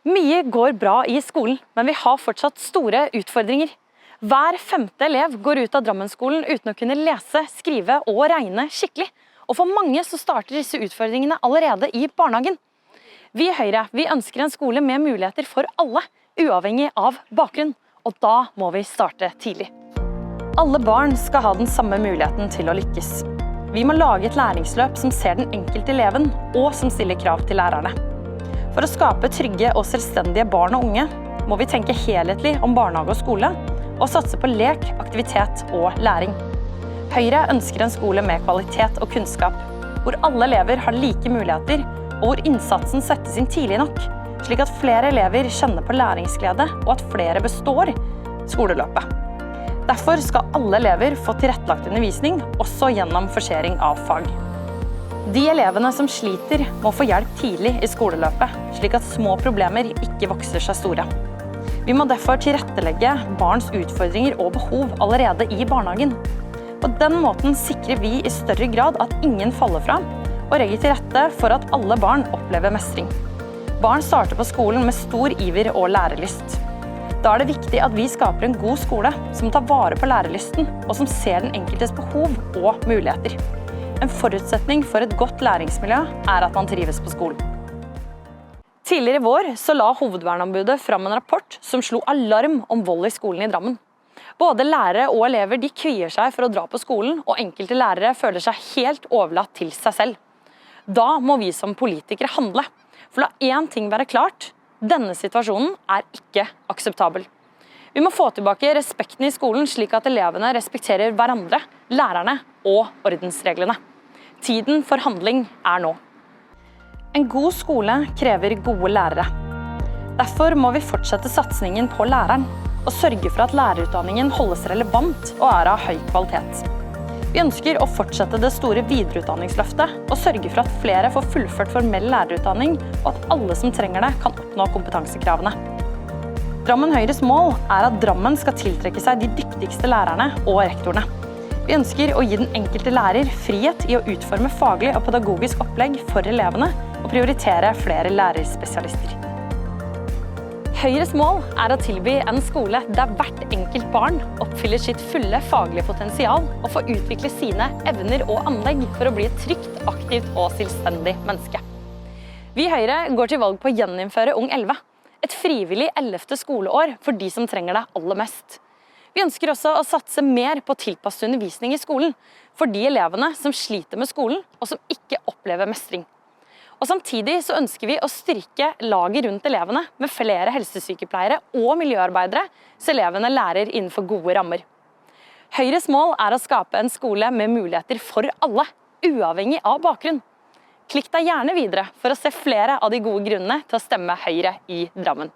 Mye går bra i skolen, men vi har fortsatt store utfordringer. Hver femte elev går ut av Drammensskolen uten å kunne lese, skrive og regne skikkelig. Og for mange så starter disse utfordringene allerede i barnehagen. Vi i Høyre vi ønsker en skole med muligheter for alle, uavhengig av bakgrunn. Og da må vi starte tidlig. Alle barn skal ha den samme muligheten til å lykkes. Vi må lage et læringsløp som ser den enkelte eleven, og som stiller krav til lærerne. For å skape trygge og selvstendige barn og unge, må vi tenke helhetlig om barnehage og skole, og satse på lek, aktivitet og læring. Høyre ønsker en skole med kvalitet og kunnskap, hvor alle elever har like muligheter, og hvor innsatsen settes inn tidlig nok, slik at flere elever kjenner på læringsglede, og at flere består skoleløpet. Derfor skal alle elever få tilrettelagt undervisning, også gjennom forsering av fag. De elevene som sliter må få hjelp tidlig i skoleløpet, slik at små problemer ikke vokser seg store. Vi må derfor tilrettelegge barns utfordringer og behov allerede i barnehagen. På den måten sikrer vi i større grad at ingen faller fra, og legger til rette for at alle barn opplever mestring. Barn starter på skolen med stor iver og lærelyst. Da er det viktig at vi skaper en god skole som tar vare på lærelysten, og som ser den enkeltes behov og muligheter. En forutsetning for et godt læringsmiljø er at man trives på skolen. Tidligere i vår så la Hovedverneombudet fram en rapport som slo alarm om vold i skolen i Drammen. Både lærere og elever de kvier seg for å dra på skolen, og enkelte lærere føler seg helt overlatt til seg selv. Da må vi som politikere handle. For la én ting være klart, denne situasjonen er ikke akseptabel. Vi må få tilbake respekten i skolen slik at elevene respekterer hverandre, lærerne og ordensreglene. Tiden for handling er nå. En god skole krever gode lærere. Derfor må vi fortsette satsingen på læreren, og sørge for at lærerutdanningen holdes relevant og er av høy kvalitet. Vi ønsker å fortsette det store videreutdanningsløftet, og sørge for at flere får fullført formell lærerutdanning, og at alle som trenger det kan oppnå kompetansekravene. Drammen Høyres mål er at Drammen skal tiltrekke seg de dyktigste lærerne og rektorene. Vi ønsker å gi den enkelte lærer frihet i å utforme faglig og pedagogisk opplegg for elevene, og prioritere flere lærerspesialister. Høyres mål er å tilby en skole der hvert enkelt barn oppfyller sitt fulle faglige potensial og får utvikle sine evner og anlegg for å bli et trygt, aktivt og selvstendig menneske. Vi i Høyre går til valg på å gjeninnføre Ung 11, et frivillig 11. skoleår for de som trenger det aller mest. Vi ønsker også å satse mer på tilpasset undervisning i skolen for de elevene som sliter med skolen og som ikke opplever mestring. Og samtidig så ønsker vi å styrke laget rundt elevene med flere helsesykepleiere og miljøarbeidere, så elevene lærer innenfor gode rammer. Høyres mål er å skape en skole med muligheter for alle, uavhengig av bakgrunn. Klikk deg gjerne videre for å se flere av de gode grunnene til å stemme Høyre i Drammen.